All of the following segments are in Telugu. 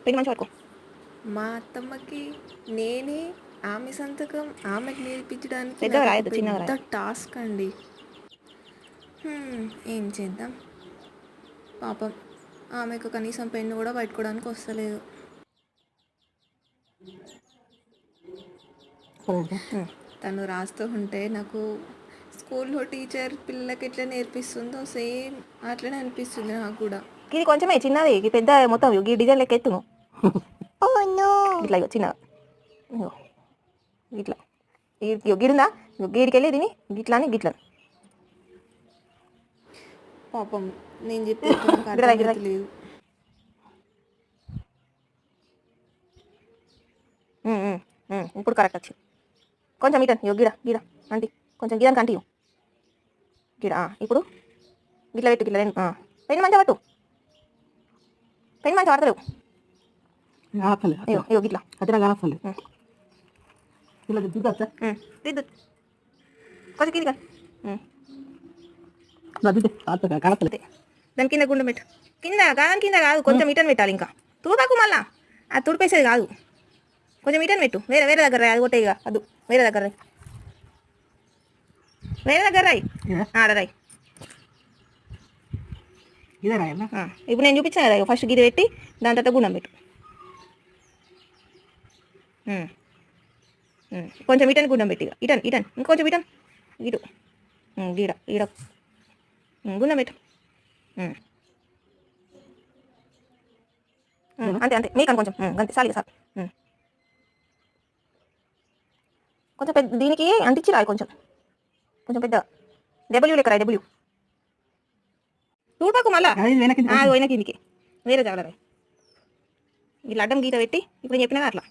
పెట్టి మంచిగా పట్టుకో. మా అత్తమ్మకి నేనే ఆమె సంతకం ఆమెకు నేర్పించడానికి పెద్దగా నాకు ఒక రాయొద్దు, చిన్నగా పెద్ద రాయాలి. టాస్క్ అండి. ఏం చేద్దాం పాపం, ఆమెకు కనీసం పెన్ను కూడా పట్టుకోవడానికి వస్తలేదు. తను రాస్తూ ఉంటే నాకు స్కూల్లో టీచర్ పిల్లలకి ఎట్లా నేర్పిస్తుందో సేమ్ అట్లనే అనిపిస్తుంది నాకు కూడా. ఇది కొంచెమే చిన్నది, ఇది పెద్ద మొత్తం ఈ డిజైన్ లెక్క ఎత్తును. ఇట్లా ఇగో చిన్నగా ఇగో ఇట్లా గిడుందా, గీడికి వెళ్ళి దీన్ని గిట్లా అని గిట్లా. పాపం నేను చెప్పేది నాకు అర్థమవుతలేదు. ఇప్పుడు కరెక్ట్ వచ్చింది. కొంచెం ఇటన్ ఇగో గిడ గిడ అంటి, కొంచెం గిదానికి అంటి గిడ. ఇప్పుడు గిట్లా పెట్టు, గిట్లా పెన్ను మంచిగా పట్టు, పెన్ను మంచిగా పడతలేవు. ఇగో గిట్లా దిద్దు కొంచెం కింది దాని కింద గుండె పెట్టు. కింద గాని కింద కాదు, కొంచెం ఇటన్ పెట్టాలి. ఇంకా తుడపకు మళ్ళా, అది తుడిపేసేది కాదు. కొంచెం ఇటన్ పెట్టు, వేరే వేరే దగ్గర రాయి. అది కొట్టే ఇక అది వేరే దగ్గర రాయి, వేరే దగ్గర రాయి. రాయి ఇప్పుడు నేను చూపించాను కదా, ఫస్ట్ గిది పెట్టి దాని తర్వాత గుండం పెట్టు. కొంచెం ఇటన్ గుండం పెట్టి, ఇటన్ ఇటన్ ఇంకొంచెం ఇటన్ ఇటు గీడ ఈడ గుండం పెట్టు. అంతే అంతే, నీకని కొంచెం అంతే సాలి సార్. కొంచెం పెద్ద దీనికి అంటించి రాయి, కొంచెం కొంచెం పెద్ద డబ్ల్యూ లెక్క రాయి. డబ్ల్యూ తూడపకు మళ్ళా పోయిన కిందికి వేరే జాగ్రత్త రాయి. ఇట్లా అడ్డం గీత పెట్టి ఇప్పుడు నేను చెప్పినా అట్లా.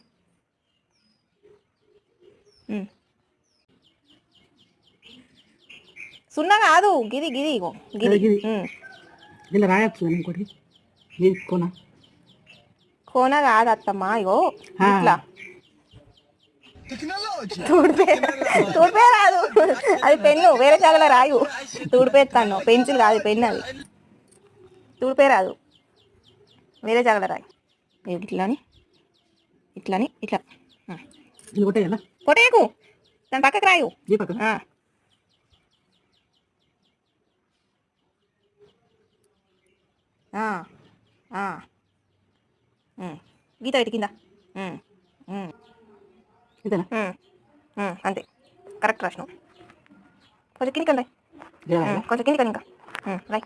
సున్నా కాదు, గిది గిది ఇగో గిది ఇలా రాయొచ్చు ఇంకోటి కోన కోన కాదు అత్తమ్మా, ఇగో ఇట్లా తూడిపే రాదు, అది పెన్ను వేరే జాగలో రాయు. తూడిపేస్తాను, పెన్సిల్ కాదు పెన్ను, అది తూడిపే రాదు, వేరే జాగలో రాయి. ఇట్లని ఇట్లని ఇట్లా కొట్టేయకు, దాని పక్కకు రాయు. గీత పెట్టి కింద అంతే కరెక్ట్ రాసినావు. కొంచెం కిందికి రాయి, కొంచెం కిందికి ఇంకా రాయి.